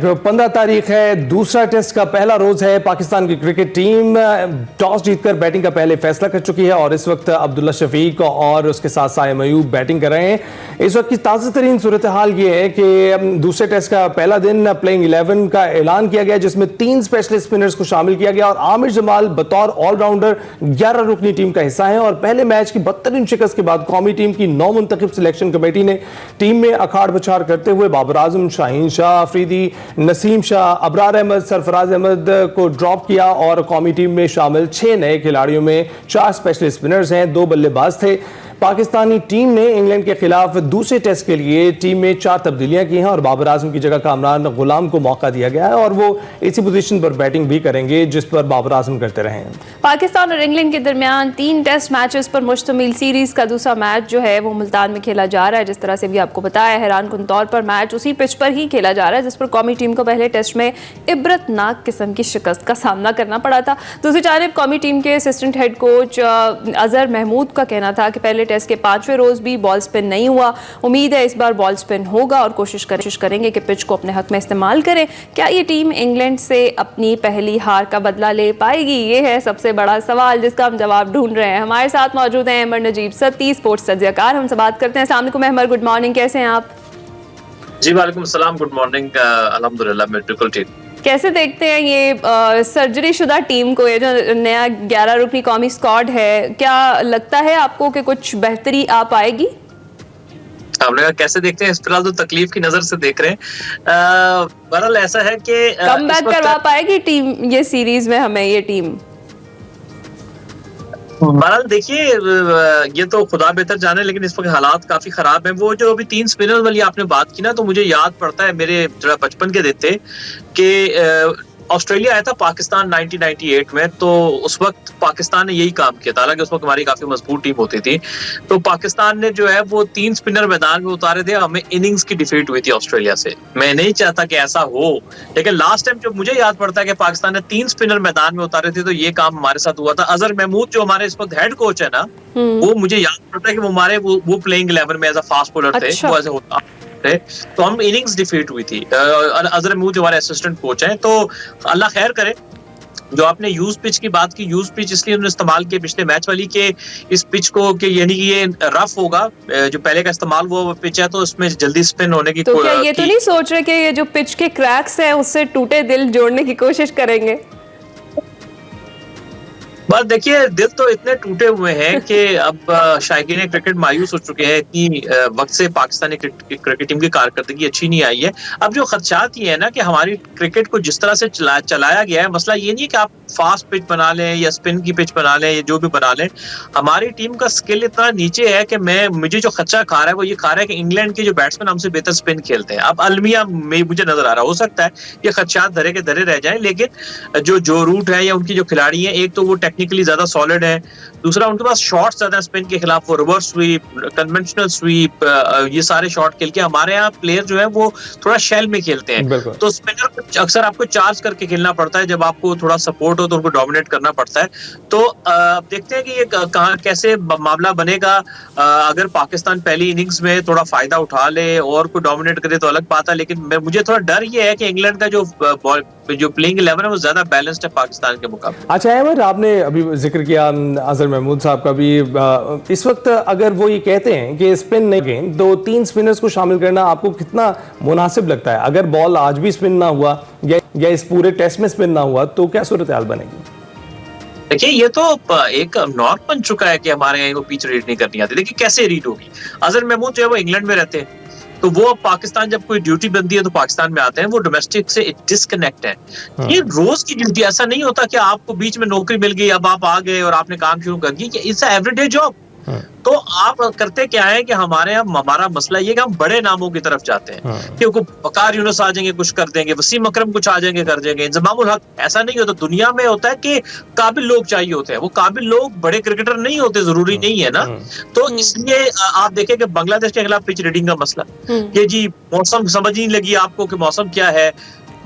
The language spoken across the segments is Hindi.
15 तारीख है, दूसरा टेस्ट का पहला रोज है। पाकिस्तान की क्रिकेट टीम टॉस जीतकर बैटिंग का पहले फैसला कर चुकी है और इस वक्त अब्दुल्ला शफीक और उसके साथ साइम अयूब बैटिंग कर रहे हैं। इस वक्त की ताज़ा तरीन सूरत हाल ये है कि दूसरे टेस्ट का पहला दिन प्लेइंग 11 का ऐलान किया गया, जिसमें 3 स्पेशलिस्ट स्पिनर्स को शामिल किया गया और आमिर जमाल बतौर ऑलराउंडर 11 रुकनी टीम का हिस्सा है। और पहले मैच की बदतरीन शिकस्त के बाद कौमी टीम की 9 मुंतखब सिलेक्शन कमेटी ने टीम में अखाड़ बछाड़ करते हुए बाबर आजम, शाहीन शाह अफरीदी, नसीम शाह, अबरार अहमद, सरफराज अहमद को ड्रॉप किया और कौमी टीम में शामिल 6 नए खिलाड़ियों में 4 स्पेशलिस्ट स्पिनर्स हैं, 2 बल्लेबाज थे। पाकिस्तानी टीम ने इंग्लैंड के खिलाफ दूसरे टेस्ट के लिए टीम में 4 तब्दीलियां की हैं और बाबर आजम की जगह कामरान गुलाम को मौका दिया गया है और वो इसी पोजीशन पर बैटिंग भी करेंगे जिस पर बाबर आजम करते रहे हैं। पाकिस्तान और इंग्लैंड के दरमियान 3 टेस्ट मैचेस पर मुश्तमिल सीरीज का दूसरा मैच जो है वो मुल्तान में खेला जा रहा है। जिस तरह से भी आपको बताया, हैरानकुन तौर पर मैच उसी पिच पर ही खेला जा रहा है जिस पर कौमी टीम को पहले टेस्ट में इबरतनाक किस्म की शिकस्त का सामना करना पड़ा था। दूसरी जानब कौमी टीम के assistant head coach Azhar Mahmood का कहना था कि पहले टेस्ट के 5वें रोज भी बॉल स्पिन नहीं हुआ, उम्मीद है इस बार बॉल स्पिन होगा और कोशिश करेंगे कि पिच को अपने हक में इस्तेमाल करें। क्या ये टीम इंग्लैंड से अपनी पहली हार का बदला ले पाएगी? ये है सबसे बड़ा सवाल जिसका हम जवाब ढूंढ रहे हैं। हमारे साथ मौजूद हैं अमर नजीब सत्ती, स्पोर्ट्स तज्जियाकार। हमसे बात करते हैं। अस्सलाम वालेकुम अमर, गुड मॉर्निंग, कैसे हैं आप? जी वालेकुम सलाम, गुड मॉर्निंग। अल्हम्दुलिल्लाह मैं बिल्कुल ठीक। कैसे देखते हैं ये सर्जरी शुदा टीम को, ये जो नया 11 रुकनी कौमी स्क्वाड है, क्या लगता है आपको कि कुछ बेहतरी आ पाएगी? हमने कहा कैसे देखते हैं, फिलहाल तो तकलीफ की नजर से देख रहे हैं। बहरहाल ऐसा है कि कम बैक करवा पाएगी टीम ये सीरीज में हमें ये टीम? बहरहाल देखिए, ये तो खुदा बेहतर जाने, लेकिन इस वक्त हालात काफी खराब हैं। वो जो अभी 3 स्पिनर वाली आपने बात की ना, तो मुझे याद पड़ता है मेरे जरा बचपन के दिन थे कि ऑस्ट्रेलिया आया था पाकिस्तान 1998 में, तो उस वक्त पाकिस्तान ने यही काम किया था। हालांकि उस वक्त हमारी काफी मजबूत टीम होती थी, तो पाकिस्तान ने जो है वो 3 स्पिनर मैदान में उतारे थे। हमें इनिंग्स की डिफीट हुई थी ऑस्ट्रेलिया से। मैं नहीं चाहता कि ऐसा हो, लेकिन लास्ट टाइम जो मुझे याद पड़ता है कि पाकिस्तान ने 3 स्पिनर मैदान में उतारे थे, तो ये काम हमारे साथ हुआ था। अजहर महमूद जो हमारे इस वक्त हेड कोच है ना, वो मुझे याद पड़ता है कि वो हमारे वो प्लेइंग 11 में एज अ फास्ट बॉलर थे। वो ऐसे होता तो हम इनिंग्स डिफीट हुई थी। अजहर महमूद जो हमारे असिस्टेंट कोच हैं, तो अल्लाह खैर करे। जो आपने यूज पिच की बात की, यूज पिच इसलिए उन्होंने इस्तेमाल किया पिछले मैच वाली के इस पिच को कि यानी कि ये रफ होगा, जो पहले का इस्तेमाल वो पिच है, तो इसमें जल्दी स्पिन होने की। तो क्या ये तो नहीं सोच रहे कि ये जो पिच के क्रैक्स हैं उससे टूटे दिल जोड़ने की कोशिश करेंगे? बस देखिए, दिल तो इतने टूटे हुए हैं कि अब शायकीन क्रिकेट मायूस हो चुके हैं। इतनी वक्त से पाकिस्तानी क्रिकेट टीम की कारकर्दगी अच्छी नहीं आई है। अब जो खदशात ये है ना कि हमारी क्रिकेट को जिस तरह से चलाया गया है, मसला ये नहीं है कि आप फास्ट पिच बना लें या स्पिन की पिच बना लें या जो भी बना लें। हमारी टीम का स्किल इतना नीचे है कि मुझे जो खदशा खा रहा है वो ये खा रहा है कि इंग्लैंड के जो बैट्समैन हमसे बेहतर स्पिन खेलते हैं। अब अलमिया में मुझे नजर आ रहा है, हो सकता है ये खदशात धरे के धरे रह जाएं, लेकिन जो रूट है या उनकी जो खिलाड़ी है, एक तो वो टेक्निकली ज्यादा सॉलिड है, दूसरा उनके पास शॉट्स ज्यादा स्पिन के खिलाफ, वो रिवर्स स्वीप, कन्वेंशनल स्वीप, ये सारे शॉट खेल के। हमारे यहाँ प्लेयर जो है वो थोड़ा शेल में खेलते हैं, तो स्पिनर को अक्सर आपको चार्ज करके खेलना पड़ता है। जब आपको थोड़ा सपोर्ट हो तो उनको डोमिनेट करना पड़ता है। तो देखते हैं कि ये कहाँ कैसे मामला बनेगा। अगर पाकिस्तान पहली इनिंग्स में थोड़ा फायदा उठा ले और कोई डोमिनेट करे तो अलग बात है, लेकिन मुझे थोड़ा डर ये है कि इंग्लैंड का जो प्लेइंग 11 है वो ज्यादा बैलेंस्ड है पाकिस्तान के मुकाबले। अच्छा अहमद, आपने अभी जिक्र किया अजहर महमूद साहब का भी। इस वक्त अगर वो ये कहते हैं कि स्पिन नहीं गेंद, तो 3 स्पिनर्स को शामिल करना आपको कितना मुनासिब लगता है? अगर बॉल आज भी स्पिन ना हुआ या इस पूरे टेस्ट में स्पिन ना हुआ तो क्या सूरत हाल बनेगी? देखिए, ये तो एक नॉर्म बन चुका है कि हमारे यहाँ पिच रीड नहीं करनी आती। देखिए कैसे रीड होगी। अजहर महमूद जो है वो इंग्लैंड में रहते हैं, तो वो पाकिस्तान जब कोई ड्यूटी बनती है तो पाकिस्तान में आते हैं। वो डोमेस्टिक से डिस्कनेक्ट है। ये रोज की ड्यूटी, ऐसा नहीं होता कि आपको बीच में नौकरी मिल गई, अब आप आ गए और आपने काम शुरू कर दिया। It's everyday job. तो आप करते क्या है कि हमारे यहाँ हमारा मसला ये कि हम बड़े नामों की तरफ जाते हैं, क्योंकि वकार यूनुस आ जाएंगे कुछ कर देंगे, वसीम अकरम कुछ आ जाएंगे कर देंगे, इंजमामुल हक। ऐसा नहीं होता। दुनिया में होता है कि काबिल लोग चाहिए होते हैं। वो काबिल लोग बड़े क्रिकेटर नहीं होते, जरूरी नहीं है ना। तो इसलिए आप देखें कि बांग्लादेश के खिलाफ पिच रीडिंग का मसला, कि जी मौसम समझ नहीं लगी आपको कि मौसम क्या है,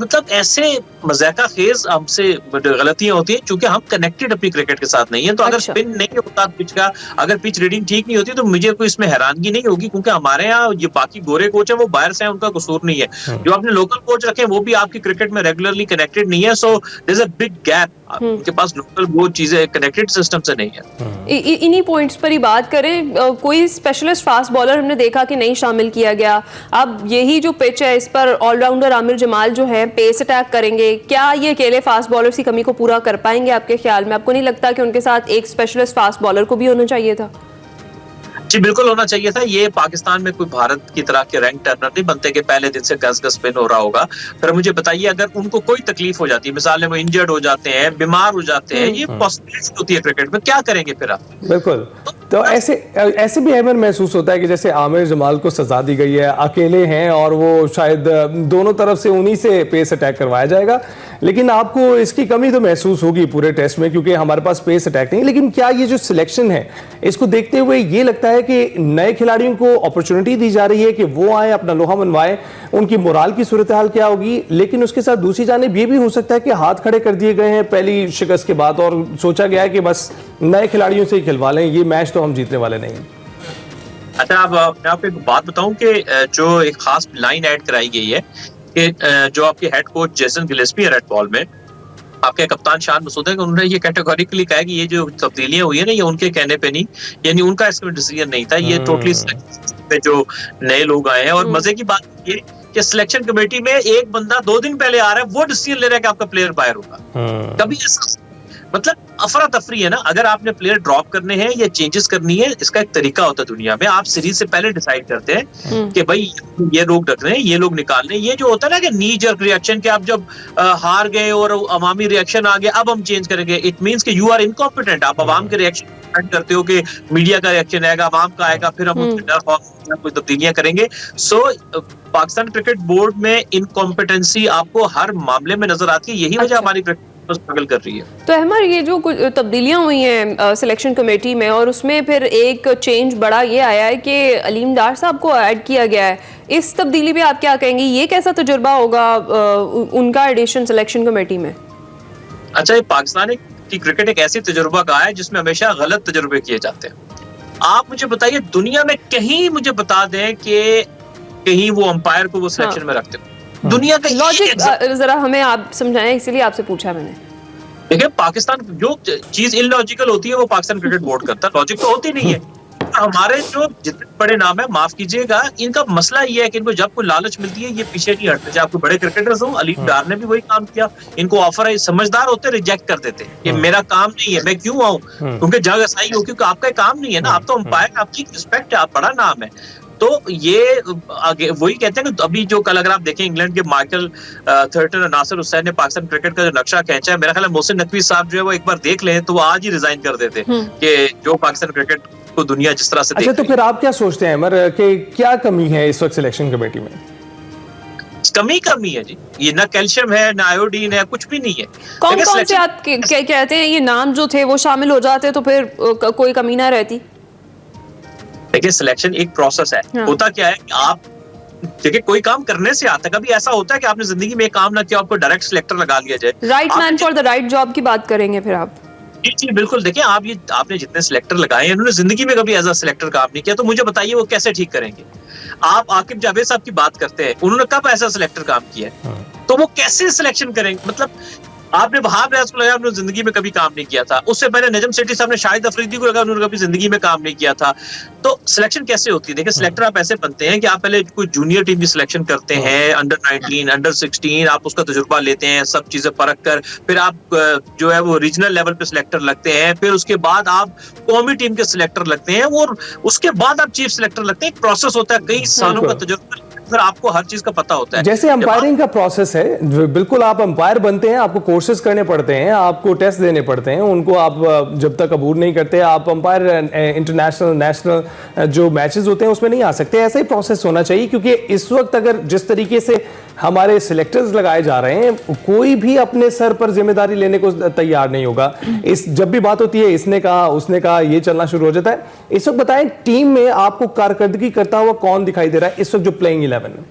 मतलब ऐसे मजाका खेज हमसे गलतियां होती हैं क्योंकि हम कनेक्टेड अपनी क्रिकेट के साथ नहीं है। तो अगर अच्छा। स्पिन नहीं होता पिच का, अगर पिच रीडिंग ठीक नहीं होती तो मुझे कोई इसमें हैरानगी नहीं होगी, क्योंकि हमारे यहाँ ये बाकी गोरे कोच है वो बाहर से हैं, उनका कसूर नहीं है। जो आपने लोकल कोच रखे हैं वो भी आपकी क्रिकेट में रेगुलरली कनेक्टेड नहीं है। So there is a big gap, उनके पास लोकल वो चीजें कनेक्टेड सिस्टम से नहीं है। इन्हीं पॉइंट्स पर ही बात करें, कोई स्पेशलिस्ट फास्ट बॉलर हमने देखा कि नहीं शामिल किया गया। अब यही जो पिच है इस पर ऑलराउंडर आमिर जमाल जो है पेस अटैक करेंगे, क्या ये अकेले फास्ट बॉलर्स की कमी को पूरा कर पाएंगे आपके ख्याल में? आपको नहीं लगता कि उनके साथ एक स्पेशलिस्ट फास्ट बॉलर को भी होना चाहिए था? जी बिल्कुल होना चाहिए था। ये पाकिस्तान में कोई भारत की तरह के रैंक टर्नर नहीं बनते कि पहले दिन से गस गस स्पिन हो रहा होगा। फिर मुझे बताइए, अगर उनको कोई तकलीफ हो जाती है, मिसाल में वो इंजर्ड हो जाते हैं, बीमार हो जाते हैं, ये पॉसिबिलिटी होती है क्रिकेट में, क्या करेंगे फिर आप? बिल्कुल। तो ऐसे भी अहमद महसूस होता है कि जैसे आमिर जमाल को सजा दी गई है, अकेले हैं और वो शायद दोनों तरफ से उन्हीं से पेस अटैक करवाया जाएगा, लेकिन आपको इसकी कमी तो महसूस होगी पूरे टेस्ट में क्योंकि हमारे पास पेस अटैक नहीं। लेकिन क्या ये जो सिलेक्शन है इसको देखते हुए ये लगता है कि नए खिलाड़ियों को अपॉर्चुनिटी दी जा रही है कि वो आए, अपना लोहा मनवाए, उनकी मोराल की सूरत हाल क्या होगी? लेकिन उसके साथ दूसरी जानिब ये भी हो सकता है कि हाथ खड़े कर दिए गए हैं पहली शिकस्त के बाद और सोचा गया है कि बस नए खिलाड़ियों से ही खिलवा लें, ये मैच तो हम जीतने वाले नहीं। अच्छा, अब मैं आपको एक बात बताऊं कि जो एक खास लाइन ऐड कराई गई है कि जो आपके हेड कोच जेसन गिलेस्पी है रेड बॉल में, आपके कप्तान शान मसूद है, उन्होंने ये कैटेगोरिकली कहा कि ये जो तब्दीलियां हुई है ना, ये उनके कहने पे नहीं, यानी उनका इसमें डिसीजन नहीं था, ये टोटली जो नए लोग आए हैं। और मजे की बात ये कि सिलेक्शन कमेटी में एक बंदा 2 दिन पहले आ रहा है, वो डिसीजन ले रहा है कि आपका प्लेयर बाहर होगा। कभी ऐसा, मतलब अफरा तफरी है ना। अगर आपने प्लेयर ड्रॉप करने हैं या चेंजेस करनी है, इसका एक तरीका होता है दुनिया में। आप सीरीज से पहले डिसाइड करते हैं कि भाई ये लोग रख रहे हैं, ये लोग निकाल रहे हैं। ये जो होता है ना कि नी जर्क रिएक्शन, कि आप जब हार गए और अवामी रिएक्शन आ गया अब हम चेंज करेंगे, इट मींस कि यू आर इनकॉम्पिटेंट। आप अवाम के रिएक्शन करते हो कि मीडिया का रिएक्शन आएगा, अवाम का आएगा, फिर हम कोई तब्दीलियां करेंगे। सो पाकिस्तान क्रिकेट बोर्ड में इनकॉम्पिटेंसी आपको हर मामले में नजर आती है। यही वजह हमारी स्ट्रगल कर रही है। तो अहमद, ये जो कुछ तब्दीलियां हुई हैं सिलेक्शन कमेटी में और उसमें फिर एक चेंज बड़ा ये आया है कि अलीम डार साहब को ऐड किया गया है, इस तब्दीली पे आप क्या कहेंगे? ये कैसा तजुर्बा होगा उनका एडिशन सिलेक्शन कमेटी में? अच्छा, ये पाकिस्तान की क्रिकेट एक ऐसी तजुर्बा का है जिसमें हमेशा गलत तजुर्बे किए जाते हैं। आप मुझे बताइए, दुनिया में कहीं मुझे बता दें कि कहीं वो अंपायर को वो सिलेक्शन में रखते हो? दुनिया का लॉजिक जरा हमें आप समझाएं, इसीलिए आपसे पूछा मैंने। देखिए, पाकिस्तान जो चीज इलॉजिकल होती है वो पाकिस्तान क्रिकेट बोर्ड करता है, लॉजिक तो होती नहीं है। हमारे जो जितने बड़े नाम है, माफ कीजिएगा, इनका मसला ये है कि इनको जब कोई लालच मिलती है ये पीछे नहीं हटते। चाहे आपको बड़े क्रिकेटर्स हो, अलीम डार ने भी वही काम किया, इनको ऑफर है, समझदार होते रिजेक्ट कर देते कि मेरा काम नहीं है, मैं क्यों आऊं, क्योंकि जगह सही हो, क्योंकि आपका काम नहीं है ना, आप तो अंपायर, आपकी रिस्पेक्ट है, आप बड़ा नाम है। तो ये आगे वही कहते हैं कि अभी जो कल अगर आप देखें इंग्लैंड के माइकल थर्टन और नासिर हुसैन ने पाकिस्तान क्रिकेट का जो नक्शा खींचा है, मेरा ख्याल है मोहसिन नकवी साहब जो है वो एक बार देख लें तो वो आज ही रिजाइन कर देते कि जो पाकिस्तान क्रिकेट को दुनिया जिस तरह से अच्छा, तो फिर आप क्या सोचते हैं अमर कि क्या कमी है इस वक्त सिलेक्शन कमेटी में? कमी है जी, ये ना कैल्शियम है ना आयोडीन है, कुछ भी नहीं है। कौन कौन से आप क्या कहते हैं ये नाम जो थे वो शामिल हो जाते तो फिर कोई कमी ना रहती? देखिए, सिलेक्शन एक प्रोसेस है। हाँ। होता क्या है कि आप देखिए कोई काम करने से आता है, कभी ऐसा होता है कि आपने जिंदगी में एक काम ना किया, आपको डायरेक्ट सिलेक्टर लगा लिया जाए। Right man for the right job की बात करेंगे फिर आप? जी बिल्कुल। देखिए, आपने जितने सिलेक्टर लगाए हैं, उन्होंने जिंदगी में कभी एज अ सिलेक्टर काम नहीं किया, तो मुझे बताइए वो कैसे ठीक करेंगे? आप आकिब जावेद साहब की बात करते हैं, उन्होंने कब ऐसा सिलेक्टर काम किया है? तो वो कैसे सिलेक्शन करेंगे? मतलब आपने वहाब रियाज को लगाया, उन्होंने जिंदगी में कभी काम नहीं किया था। उससे पहले नजम सेठी साहब ने शाहिद अफरीदी को लगाया, उन्होंने कभी जिंदगी में काम नहीं किया था। तो सिलेक्शन कैसे होती है? देखिए, सिलेक्टर आप ऐसे बनते हैं कि आप पहले कोई जूनियर टीम की सिलेक्शन करते हैं, अंडर 19, अंडर 16, आप उसका तजुर्बा लेते हैं, सब चीजें परख कर, फिर आप जो है वो रीजनल लेवल पे सिलेक्टर लगते हैं, फिर उसके बाद आप कौमी टीम के सिलेक्टर लगते हैं और उसके बाद आप चीफ सिलेक्टर लगते हैं। एक प्रोसेस होता है, कई सालों का तजुर्बा, फिर आपको हर चीज का पता होता है। जैसे अंपायरिंग का प्रोसेस है, बिल्कुल आप अंपायर बनते हैं, आपको कोर्सेज करने पड़ते हैं, आपको टेस्ट देने पड़ते हैं, उनको आप जब तक अबूर नहीं करते आप अंपायर इंटरनेशनल नेशनल जो मैचेस होते हैं उसमें नहीं आ सकते। ऐसा ही प्रोसेस होना चाहिए, क्योंकि इस वक्त अगर जिस तरीके से हमारे सिलेक्टर्स लगाए जा रहे हैं, कोई भी अपने सर पर जिम्मेदारी लेने को तैयार नहीं होगा। जब भी बात होती है इसने कहा उसने कहा, ये चलना शुरू हो जाता है। इस वक्त बताएं, टीम में आपको कारकर्दगी करता हुआ कौन दिखाई दे रहा है इस वक्त जो प्लेइंग 11 में?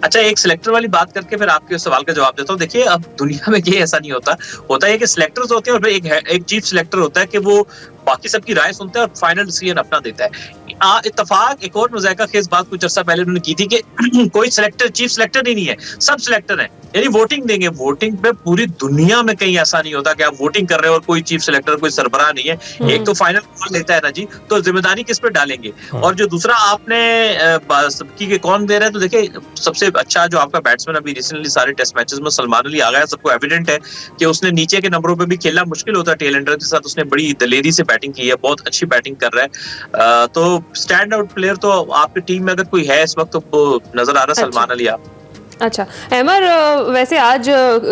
अच्छा, एक सिलेक्टर वाली बात करके फिर आपके सवाल का जवाब देता हूँ। देखिए, अब दुनिया में ये ऐसा नहीं होता। होता है कि सिलेक्टर्स होते हैं और फिर एक चीफ सिलेक्टर होता है कि वो बाकी सबकी राय सुनता है और फाइनल डिसीजन अपना देता है। इत्तेफाक एक और मुज़ाहिका खेज बात कुछ अर्सा पहले उन्होंने की थी कि कोई सिलेक्टर चीफ सिलेक्टर ही नहीं है, सब सिलेक्टर हैं, यानी वोटिंग देंगे। वोटिंग पे पूरी दुनिया में कहीं ऐसा नहीं होता कि आप वोटिंग कर रहे हो और कोई चीफ सिलेक्टर, कोई सरबराह नहीं है। एक तो फाइनल कॉल लेता है ना जी, तो जिम्मेदारी किस पे डालेंगे? और जो दूसरा आपने सबकी कौन दे रहा है, तो देखिए सबसे अच्छा जो आपका बैट्समैन अभी रिसेंटली सारे टेस्ट मैचेस में सलमान अली आ गया, सबको एविडेंट है कि उसने नीचे के नंबरों पे भी खेलना मुश्किल होता है। टेलेंडर के साथ उसने बड़ी दलेरी से बैटिंग की है, बहुत अच्छी बैटिंग कर रहा है। तो स्टैंड आउट प्लेयर तो आपकी टीम में अगर कोई है इस वक्त तो नजर आ रहा है सलमान अली। आप अच्छा अहमर, वैसे आज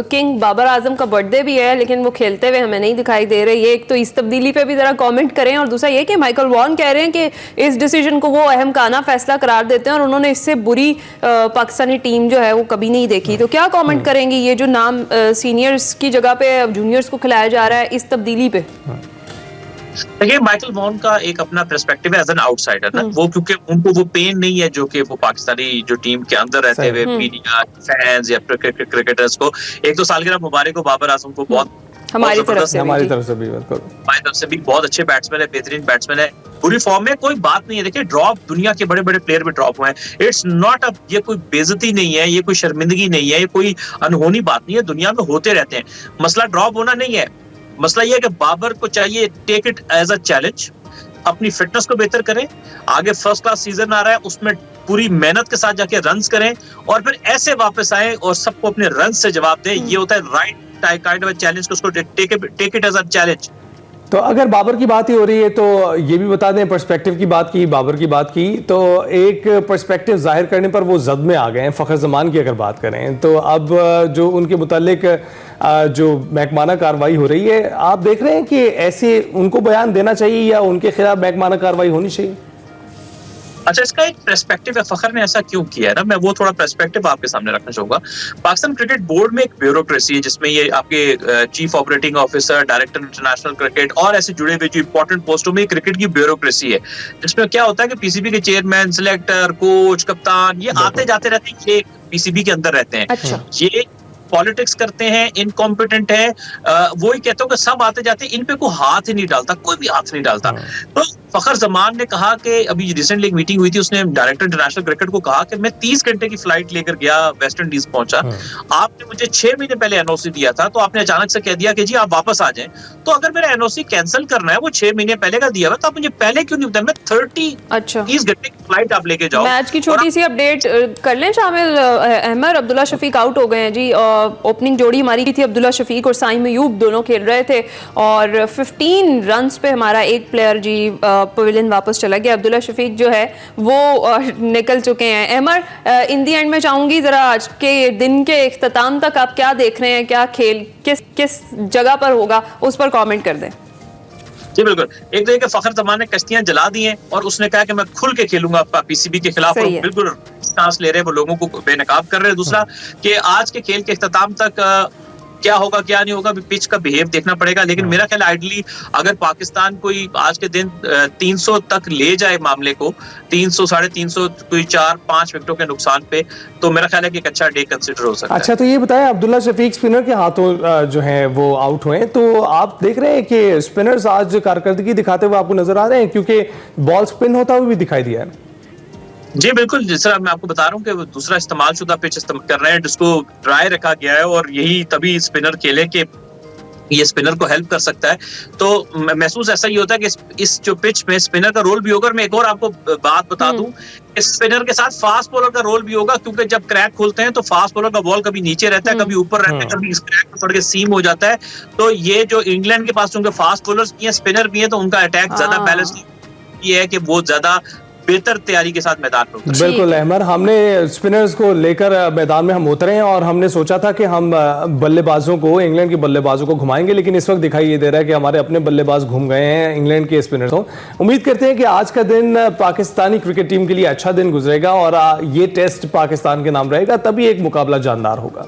किंग बाबर आजम का बर्थडे भी है, लेकिन वो खेलते हुए हमें नहीं दिखाई दे रहे। ये एक तो इस तब्दीली पे भी जरा कमेंट करें, और दूसरा ये कि माइकल वॉन कह रहे हैं कि इस डिसीजन को वो अहमकाना फैसला करार देते हैं और उन्होंने इससे बुरी पाकिस्तानी टीम जो है वो कभी नहीं देखी। तो क्या कमेंट करेंगी ये जो नाम सीनियर्स की जगह पे जूनियर्स को खिलाया जा रहा है इस तब्दीली पे? देखिए, माइकल वॉन का एक अपना पर्सपेक्टिव है एज एन आउटसाइडर ना, वो क्योंकि उनको वो पेन नहीं है जो कि वो पाकिस्तानी जो टीम के अंदर रहते हुए मीडिया, फैंस या क्रिकेटर्स को। एक तो सालगिरह मुबारक हो बाबर आजम को, बहुत हमारी तरफ से भी बहुत अच्छे बैट्समैन है, बेहतरीन बैट्समैन है, पूरी फॉर्म में, कोई बात नहीं है। देखिए, ड्रॉप दुनिया के बड़े बड़े प्लेयर भी ड्रॉप हुए हैं। इट्स नॉट अ, ये कोई बेइज्जती नहीं है, ये कोई शर्मिंदगी नहीं है, ये कोई अनहोनी बात नहीं है, दुनिया में होते रहते हैं। मसला ड्रॉप होना नहीं है, मसला ये है कि बाबर को चाहिए take it as a challenge, अपनी फिटनेस को बेहतर करें, आगे फर्स्ट क्लास सीजन आ रहा है उसमें पूरी मेहनत के साथ जाके रन्स करें और फिर ऐसे वापस आए और सबको अपने रन से जवाब दें। ये होता है राइट काइंड ऑफ चैलेंज, उसको take it as a challenge. तो अगर बाबर की बात ही हो रही है तो ये भी बता दें, पर्सपेक्टिव की बात की, बाबर की बात की, तो एक पर्सपेक्टिव जाहिर करने पर वो जद में आ गए हैं। फ़खर ज़मान की अगर बात करें तो अब जो उनके मुतालिक जो महकमाना कार्रवाई हो रही है, आप देख रहे हैं कि ऐसे उनको बयान देना चाहिए या उनके खिलाफ महकमाना कार्रवाई होनी चाहिए? अच्छा, इसका एक पर्सपेक्टिव है, फखर ने ऐसा क्यों किया है ना, मैं वो थोड़ा पर्सपेक्टिव आपके सामने रखना चाहूंगा। पाकिस्तान क्रिकेट बोर्ड में एक ब्यूरोक्रेसी है जिसमें ये आपके chief operating officer, director international cricket और ऐसे जुड़े हुए जो इंपॉर्टेंट पोस्टों में क्रिकेट की ब्यूरोक्रेसी है, जिसमें क्या होता है कि पीसीबी के चेयरमैन, सिलेक्टर, कोच, कप्तान ये आते जाते रहते हैं, ये पीसीबी के अंदर रहते हैं। अच्छा। ये पॉलिटिक्स करते हैं, इनकॉम्पिटेंट है, वो ही कहते हो कि सब आते जाते, इन पे कोई हाथ ही नहीं डालता, कोई भी हाथ नहीं डालता। तो फखर जमान ने कहा कि अभी रिसेंटली एक मीटिंग हुई थी, उसने डायरेक्टर इंटरनेशनल क्रिकेट को कहा कि मैं 30 घंटे की फ्लाइट लेकर गया, वेस्ट इंडीज पहुंचा, आपने मुझे 6 महीने पहले एनओसी दिया था, तो आपने अचानक से कह दिया कि जी आप वापस आ जाएं। तो अगर मेरा एनओसी कैंसिल करना है, वो 6 महीने पहले का दिया हुआ, तो आप मुझे पहले क्यों नहीं बताया? मैं 30 घंटे की फ्लाइट आप लेके जाओ। मैच की छोटी सी अपडेट कर लें शामिल अहमद, अब्दुल्ला शफीक आउट हो गए हैं जी। ओपनिंग जोड़ी हमारी थी, अब्दुल्ला शफीक और साइम अयूब दोनों खेल रहे थे और 15 रन्स पे हमारा एक प्लेयर जी पवेलियन वापस चला गया। अब्दुल्ला शफीक जो है वो निकल चुके हैं। अहमद, इन दी एंड में चाहूंगी जरा आज के दिन के इख्तिताम तक आप क्या देख रहे हैं, क्या खेल किस जगह पर होगा, उस पर कमेंट कर दें। जी बिल्कुल, एक तो फखर जमान ने कश्तियां जला दी हैं और उसने कहा कि मैं खुल के खेलूंगा पीसीबी के खिलाफ, और बिल्कुल सांस ले रहे हैं, वो लोगों को बेनकाब कर रहे हैं। दूसरा कि आज के खेल के इख्तिताम तक क्या होगा क्या नहीं होगा, पिच का बिहेव देखना पड़ेगा। लेकिन मेरा ख्याल आइडली अगर पाकिस्तान कोई आज के दिन 300 तक ले जाए मामले को, 300 साढ़े 300 कोई 4-5 विकेटों के नुकसान पे, तो मेरा ख्याल है कि एक अच्छा डे कंसिडर हो सकता है। अच्छा, तो ये बताएं, अब्दुल्ला शफीक स्पिनर के हाथों जो हैं वो आउट हुए, तो आप देख रहे हैं कि स्पिनर्स आज कारकर्दगी दिखाते हुए आपको नजर आ रहे हैं, क्योंकि बॉल स्पिन होता हुआ भी दिखाई दिया है। जी बिल्कुल, जिस तरह मैं आपको बता रहा हूँ कि वो दूसरा इस्तेमाल शुदा पिच इस्तेमाल कर रहे हैं, जिसको ड्राई रखा गया है, और यही तभी स्पिनर खेले कि ये स्पिनर को हेल्प कर सकता है। तो महसूस ऐसा ही होता है कि इस जो पिच में स्पिनर का रोल भी होगा। और मैं एक और आपको बात बता दूं, इस स्पिनर के साथ फास्ट बॉलर का रोल भी होगा, क्योंकि जब क्रैक खोलते हैं तो फास्ट बॉलर का बॉल कभी नीचे रहता है, कभी ऊपर रहता है, कभी इस क्रैक में पड़ के सीम हो जाता है। तो ये जो इंग्लैंड के पास चूंकि फास्ट बॉलर्स भी हैं, स्पिनर भी हैं, तो उनका अटैक ज्यादा बैलेंस ये है कि वो ज्यादा बेहतर तैयारी के साथ मैदान में उतरे। बिल्कुल अहमद, हमने स्पिनर्स को लेकर मैदान में हम उतरे हैं और हमने सोचा था कि हम बल्लेबाजों को, इंग्लैंड के बल्लेबाजों को घुमाएंगे, लेकिन इस वक्त दिखाई ये दे रहा है कि हमारे अपने बल्लेबाज घूम गए हैं इंग्लैंड के स्पिनर्स को। उम्मीद करते हैं कि आज का दिन पाकिस्तानी क्रिकेट टीम के लिए अच्छा दिन गुजरेगा और ये टेस्ट पाकिस्तान के नाम रहेगा, तभी एक मुकाबला जानदार होगा।